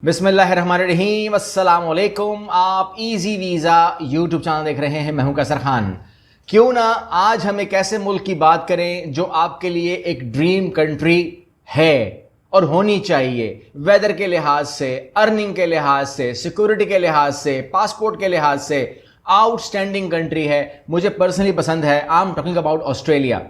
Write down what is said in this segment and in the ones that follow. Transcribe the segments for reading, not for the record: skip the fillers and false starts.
बिस्मिल्लाहिर्रहमानिर्रहीम, अस्सलाम वालेकुम। आप इजी वीज़ा यूट्यूब चैनल देख रहे हैं। मैं हूं कैसर खान। क्यों ना आज हम एक ऐसे मुल्क की बात करें जो आपके लिए एक ड्रीम कंट्री है और होनी चाहिए, वेदर के लिहाज से, अर्निंग के लिहाज से, सिक्योरिटी के लिहाज से, पासपोर्ट के लिहाज से आउटस्टैंडिंग कंट्री है। मुझे पर्सनली पसंद है। I am talking about Australia.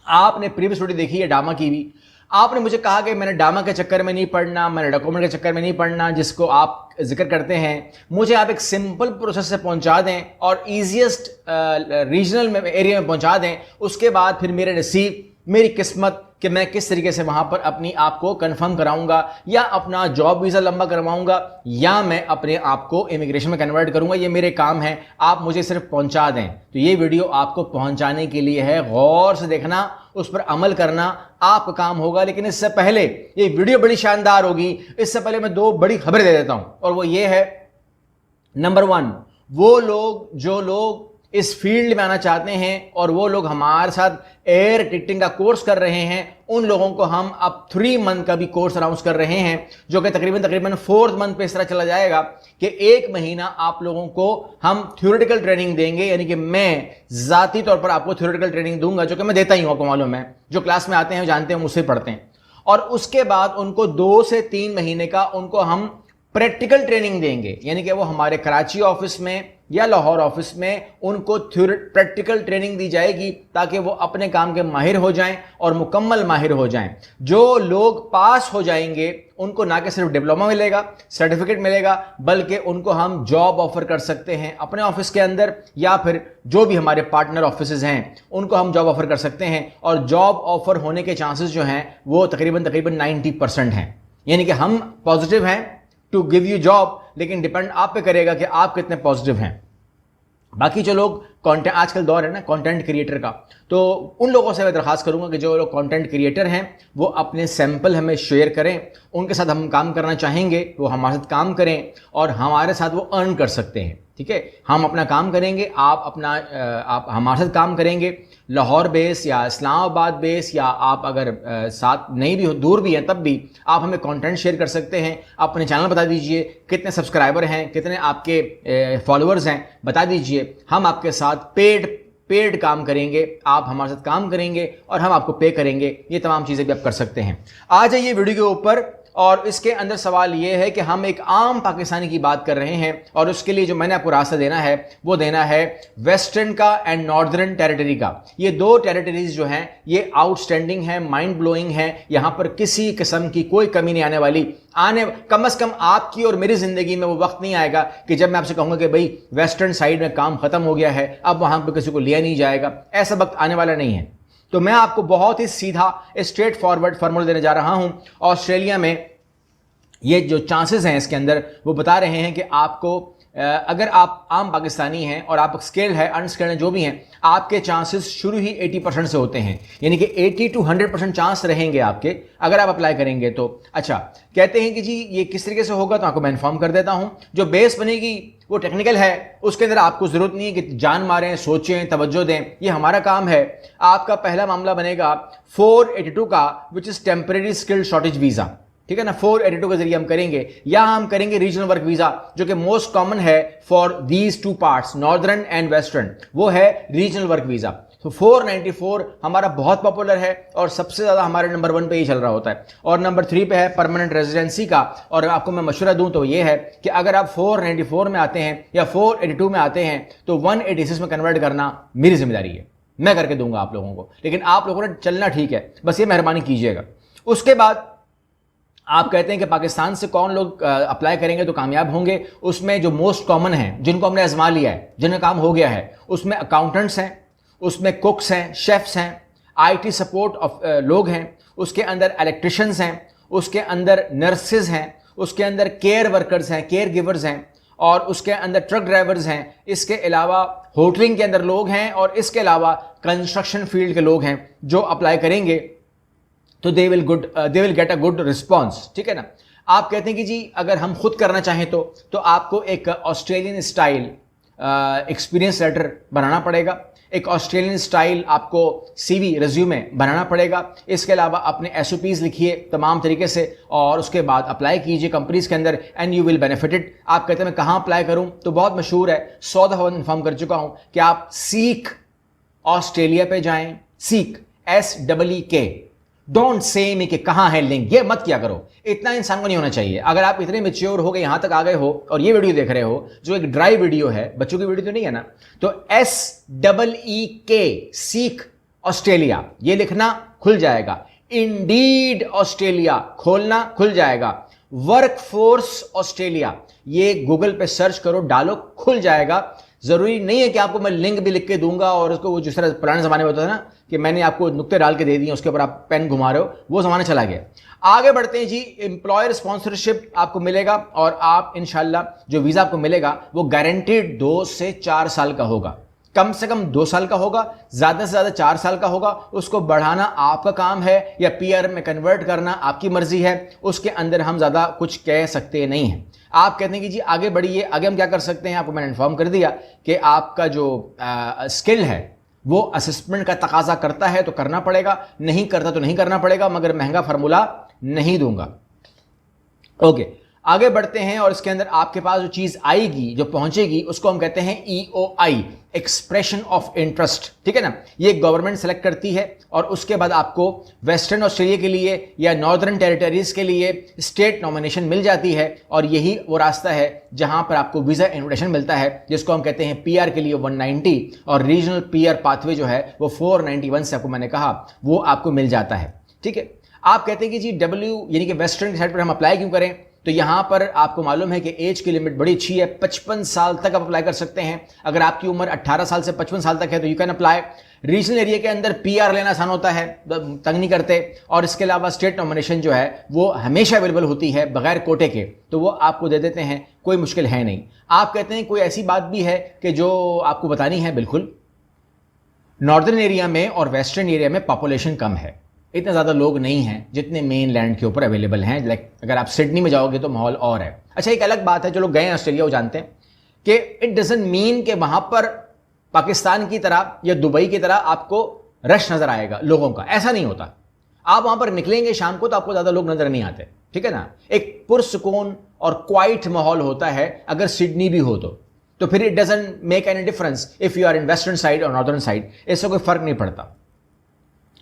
आपने प्रीवियस वीडियो देखी है डामा की भी। आपने मुझे कहा कि मैंने डामा के चक्कर में नहीं पढ़ना, मैंने डॉक्यूमेंट के चक्कर में नहीं पढ़ना जिसको आप जिक्र करते हैं। मुझे आप एक सिंपल प्रोसेस से पहुंचा दें और ईजीएस्ट रीजनल एरिया में पहुंचा दें। उसके बाद फिर मेरे नसीब, मेरी किस्मत कि मैं किस तरीके से वहां पर अपनी आप को कंफर्म कराऊंगा, या अपना जॉब वीज़ा लंबा करवाऊंगा, या मैं अपने आप को इमिग्रेशन में कन्वर्ट करूंगा। ये मेरे काम है, आप मुझे सिर्फ पहुंचा दें। तो ये वीडियो आपको पहुंचाने के लिए है। गौर से देखना, उस पर अमल करना आपका काम होगा। लेकिन इससे पहले, ये वीडियो बड़ी शानदार होगी, इससे पहले मैं दो बड़ी खबरें दे देता हूं। और वो ये है, नंबर 1, वो लोग जो लोग इस फील्ड में आना चाहते हैं और वो लोग हमारे साथ एयर टिकटिंग का कोर्स कर रहे हैं, उन लोगों को हम अब 3 मंथ का भी कोर्स अनाउंस कर रहे हैं, जो कि तकरीबन 4th मंथ पे इस तरह चला जाएगा कि 1 महीना आप लोगों को हम थ्योरेटिकल ट्रेनिंग देंगे। यानी कि मैं जाती तौर पर आपको थ्योरेटिकल ट्रेनिंग दूंगा, जो कि मैं देता ही हूं, आपको मालूम है। जो क्लास में आते हैं जानते हैं, मुझसे पढ़ते हैं। और उसके बाद उनको 2 से 3 महीने का उनको हम प्रैक्टिकल ट्रेनिंग देंगे। यानी कि वो हमारे कराची ऑफिस में या लाहौर ऑफिस में उनको प्रैक्टिकल ट्रेनिंग दी जाएगी, ताकि वो अपने काम के माहिर हो जाएं और मुकम्मल माहिर हो जाएं। जो लोग पास हो जाएंगे उनको ना कि सिर्फ डिप्लोमा मिलेगा, सर्टिफिकेट मिलेगा, बल्कि उनको हम जॉब ऑफर कर सकते हैं अपने ऑफिस के अंदर, या फिर जो भी हमारे पार्टनर ऑफिस हैं उनको हम जॉब ऑफर कर सकते हैं। और जॉब ऑफर होने के चांसेस जो हैं वो तकरीबन 90% हैं। यानी कि हम पॉजिटिव हैं टू गिव यू जॉब, लेकिन डिपेंड आप पे करेगा कि आप कितने पॉजिटिव हैं। बाकी जो लोग कंटेंट, आजकल दौर है ना कंटेंट क्रिएटर का, तो उन लोगों से मैं दरखास्त करूंगा कि जो लोग कंटेंट क्रिएटर हैं वो अपने सैंपल हमें शेयर करें। उनके साथ हम काम करना चाहेंगे, वो हमारे साथ काम करें और हमारे साथ वो अर्न कर सकते हैं। ठीक है, हम अपना काम करेंगे, आप हमारे साथ काम करेंगे। लाहौर बेस या इस्लामाबाद बेस, या आप अगर साथ नहीं भी हो, दूर भी हैं, तब भी आप हमें कंटेंट शेयर कर सकते हैं। अपने चैनल बता दीजिए, कितने सब्सक्राइबर हैं, कितने आपके फॉलोअर्स हैं, बता दीजिए। हम आपके साथ पेड काम करेंगे, आप हमारे साथ काम करेंगे और हम आपको पे करेंगे। ये तमाम चीज़ें भी आप कर सकते हैं। आ जाइए वीडियो के ऊपर। और इसके अंदर सवाल यह है कि हम एक आम पाकिस्तानी की बात कर रहे हैं, और उसके लिए जो मैंने आपको रास्ता देना है वो देना है वेस्टर्न का एंड नॉर्दर्न टेरिटरी का। ये 2 टेरिटरीज जो हैं ये आउटस्टैंडिंग हैं, माइंड ब्लोइंग हैं। यहां पर किसी किस्म की कोई कमी नहीं आने वाली। कम से कम आपकी और मेरी जिंदगी में वो वक्त नहीं आएगा कि जब मैं आपसे कहूंगा कि भाई वेस्टर्न साइड में काम खत्म हो गया है, अब वहां पर किसी को लिया नहीं जाएगा। ऐसा वक्त आने वाला नहीं है। तो मैं आपको बहुत ही सीधा स्ट्रेट फॉरवर्ड फार्मूला देने जा रहा हूं। ऑस्ट्रेलिया में ये जो चांसेस हैं इसके अंदर वो बता रहे हैं कि आपको, अगर आप आम पाकिस्तानी हैं और आप स्किल्ड है, अनस्किल्ड हैं, जो भी हैं, आपके चांसेस शुरू ही 80% से होते हैं। यानी कि 80 to 100% चांस रहेंगे आपके, अगर आप अप्लाई करेंगे तो। अच्छा, कहते हैं कि जी ये किस तरीके से होगा, तो आपको मैं इन्फॉर्म कर देता हूं। जो बेस बनेगी वो टेक्निकल है, उसके अंदर आपको जरूरत नहीं है कि जान मारें, सोचें, तवज्जो दें। ये हमारा काम है। आपका पहला मामला बनेगा 482 का, which is temporary skilled shortage visa. ठीक है ना, 482 के जरिए हम करेंगे, या हम करेंगे रीजनल वर्क वीजा, जो कि मोस्ट कॉमन है for these 2 parts, northern and western. वो है रीजनल वर्क वीजा। तो 494 हमारा बहुत पॉपुलर है और सबसे ज्यादा हमारे नंबर 1 पे ही चल रहा होता है। और नंबर 3 पे है परमानेंट रेजिडेंसी का। और आपको मैं मशवरा दूं तो ये है कि अगर आप 494 में आते हैं या 482 में आते हैं तो 186 में कन्वर्ट करना मेरी जिम्मेदारी है, मैं करके दूंगा आप लोगों को। लेकिन आप लोगों ने चलना ठीक है, बस ये मेहरबानी कीजिएगा। उसके बाद आप कहते हैं कि पाकिस्तान से कौन लोग अप्लाई करेंगे तो कामयाब होंगे। उसमें जो मोस्ट कॉमन है, जिनको हमने आजमा लिया है, जिनका काम हो गया है, उसमें अकाउंटेंट्स हैं, उसमें कुक्स हैं, शेफ्स हैं, आईटी सपोर्ट लोग हैं, उसके अंदर इलेक्ट्रिशियंस हैं, उसके अंदर नर्सेज हैं, उसके अंदर केयर वर्कर्स हैं, केयर गिवर्स हैं, और उसके अंदर ट्रक ड्राइवर्स हैं। इसके अलावा होटलिंग के अंदर लोग हैं, और इसके अलावा कंस्ट्रक्शन फील्ड के लोग हैं जो अप्लाई करेंगे तो they will get a good response. ठीक है ना। आप कहते हैं कि जी अगर हम खुद करना चाहें तो आपको एक ऑस्ट्रेलियन स्टाइल एक्सपीरियंस लेटर बनाना पड़ेगा। एक ऑस्ट्रेलियन स्टाइल आपको सीवी रिज्यूमे बनाना पड़ेगा। इसके अलावा अपने एसओपीज लिखिए तमाम तरीके से और उसके बाद अप्लाई कीजिए कंपनीज के अंदर एंड यू विल बेनिफिटेड। आप कहते हैं मैं कहाँ अप्लाई करूँ, तो बहुत मशहूर है, 100 दफा इन्फॉर्म कर चुका हूं कि आप सीक ऑस्ट्रेलिया पे जाएं। Seek SEEK। डोंट से मी कि कहां है लिंक, ये मत किया करो, इतना इंसान को नहीं होना चाहिए। अगर आप इतने मेच्योर हो गए, यहां तक आ गए हो और ये वीडियो देख रहे हो जो एक ड्राई वीडियो है, बच्चों की वीडियो तो नहीं है ना, तो SEEK सीक ऑस्ट्रेलिया ये लिखना खुल जाएगा। इंडीड ऑस्ट्रेलिया खोलना खुल जाएगा। वर्कफोर्स ऑस्ट्रेलिया ये गूगल पे सर्च करो, डालो, खुल जाएगा। जरूरी नहीं है कि आपको मैं लिंक भी लिख के दूंगा और उसको वो जिस तरह पुराने जमाने में होता है ना कि मैंने आपको नुक्ते डाल के दे दिए, उसके ऊपर आप पेन घुमा रहे हो, वो जमाना चला गया। आगे बढ़ते हैं जी। एम्प्लॉयर स्पॉन्सरशिप आपको मिलेगा और आप इंशाल्लाह जो वीजा आपको मिलेगा वो गारंटीड 2 से 4 साल का होगा। कम से कम 2 साल का होगा, ज्यादा से ज्यादा 4 साल का होगा। उसको बढ़ाना आपका काम है या PR में कन्वर्ट करना आपकी मर्जी है, उसके अंदर हम ज्यादा कुछ कह सकते नहीं हैं। आप कहते हैं कि जी आगे बढ़िए, आगे हम क्या कर सकते हैं, आपको मैंने इन्फॉर्म कर दिया कि आपका जो स्किल है वो असेसमेंट का तकाजा करता है तो करना पड़ेगा, नहीं करता तो नहीं करना पड़ेगा, मगर महंगा फार्मूला नहीं दूंगा। ओके, आगे बढ़ते हैं और इसके अंदर आपके पास जो चीज आएगी, जो पहुंचेगी, उसको हम कहते हैं EOI, एक्सप्रेशन ऑफ इंटरेस्ट। ठीक है ना, ये गवर्नमेंट सेलेक्ट करती है और उसके बाद आपको वेस्टर्न ऑस्ट्रेलिया के लिए या नॉर्दर्न टेरिटरीज के लिए स्टेट नॉमिनेशन मिल जाती है और यही वो रास्ता है जहां पर आपको वीजा इन्विटेशन मिलता है, जिसको हम कहते हैं PR के लिए 190 और रीजनल PR पाथवे जो है वो 491 से आपको मैंने कहा वो आपको मिल जाता है। ठीक है, आप कहते हैं कि जी W यानी कि वेस्टर्न साइड पर हम अप्लाई क्यों करें, तो यहां पर आपको मालूम है कि एज की लिमिट बड़ी अच्छी है, 55 साल तक आप अप्लाई कर सकते हैं। अगर आपकी उम्र 18 साल से 55 साल तक है तो you can apply. Regional area के अंदर PR लेना आसान होता है, तंग नहीं करते, और इसके अलावा स्टेट नॉमिनेशन जो है वो हमेशा अवेलेबल होती है बगैर कोटे के, तो वो आपको दे देते हैं, कोई मुश्किल है नहीं। आप कहते हैं कोई ऐसी बात भी है कि जो आपको बतानी है, बिल्कुल। नॉर्दर्न एरिया में और वेस्टर्न एरिया में पॉपुलेशन कम है, इतने ज़्यादा लोग नहीं हैं जितने मेन लैंड के ऊपर अवेलेबल हैं। लाइक अगर आप सिडनी में जाओगे तो माहौल और है। अच्छा, एक अलग बात है, जो लोग गए हैं ऑस्ट्रेलिया वो जानते हैं कि इट डजंट मीन कि वहां पर पाकिस्तान की तरह या दुबई की तरह आपको रश नजर आएगा लोगों का, ऐसा नहीं होता। आप वहां पर निकलेंगे शाम को तो आपको ज़्यादा लोग नजर नहीं आते। ठीक है ना, एक पुरसुकून और क्वाइट माहौल होता है अगर सिडनी भी हो तो फिर it doesn't make any difference if you are in western side और नॉर्दर्न साइड, इससे कोई फर्क नहीं पड़ता।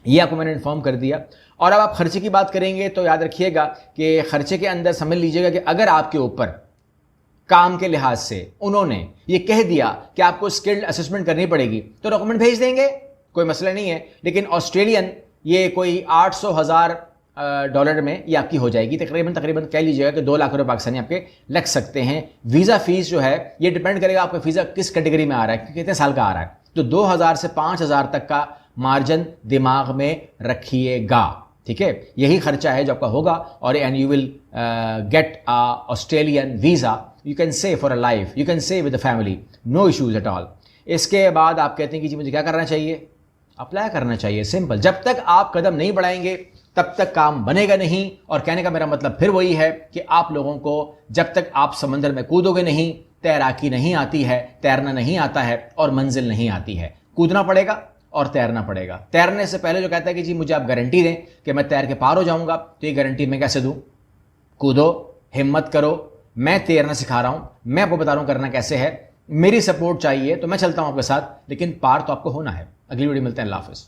ये आपको मैंने इन्फॉर्म कर दिया। और अब आप खर्चे की बात करेंगे तो याद रखिएगा कि खर्चे के अंदर समझ लीजिएगा कि अगर आपके ऊपर काम के लिहाज से उन्होंने ये कह दिया कि आपको स्किल्ड असेसमेंट करनी पड़ेगी तो डॉक्यूमेंट भेज देंगे, कोई मसला नहीं है। लेकिन ऑस्ट्रेलियन ये कोई 800,000 डॉलर में ये आपकी हो जाएगी, तकरीबन कह लीजिएगा कि 2 लाख रुपए पाकिस्तानी आपके लग सकते हैं। वीज़ा फीस जो है ये डिपेंड करेगा आपका वीज़ा किस कैटेगरी में आ रहा है, कितने साल का आ रहा है। तो 2,000 से 5,000 तक का मार्जिन दिमाग में रखिएगा। ठीक है, यही खर्चा है जो आपका होगा और and you will get a Australian visa, you can say for a life, you can say with the family, no issues at all. इसके बाद आप कहते हैं कि जी मुझे क्या करना चाहिए, अप्लाई करना चाहिए, सिंपल। जब तक आप कदम नहीं बढ़ाएंगे तब तक काम बनेगा नहीं। और कहने का मेरा मतलब फिर वही है कि आप लोगों को जब तक आप समंदर में कूदोगे नहीं, तैराकी नहीं आती है, तैरना नहीं आता है और मंजिल नहीं आती है। कूदना पड़ेगा और तैरना पड़ेगा। तैरने से पहले जो कहता है कि जी मुझे आप गारंटी दें कि मैं तैर के पार हो जाऊंगा, तो ये गारंटी मैं कैसे दूं। कूदो, हिम्मत करो, मैं तैरना सिखा रहा हूं, मैं आपको बता रहा हूं करना कैसे है, मेरी सपोर्ट चाहिए तो मैं चलता हूं आपके साथ, लेकिन पार तो आपको होना है। अगली वीडियो मिलते हैं, अल्लाह हाफिज़।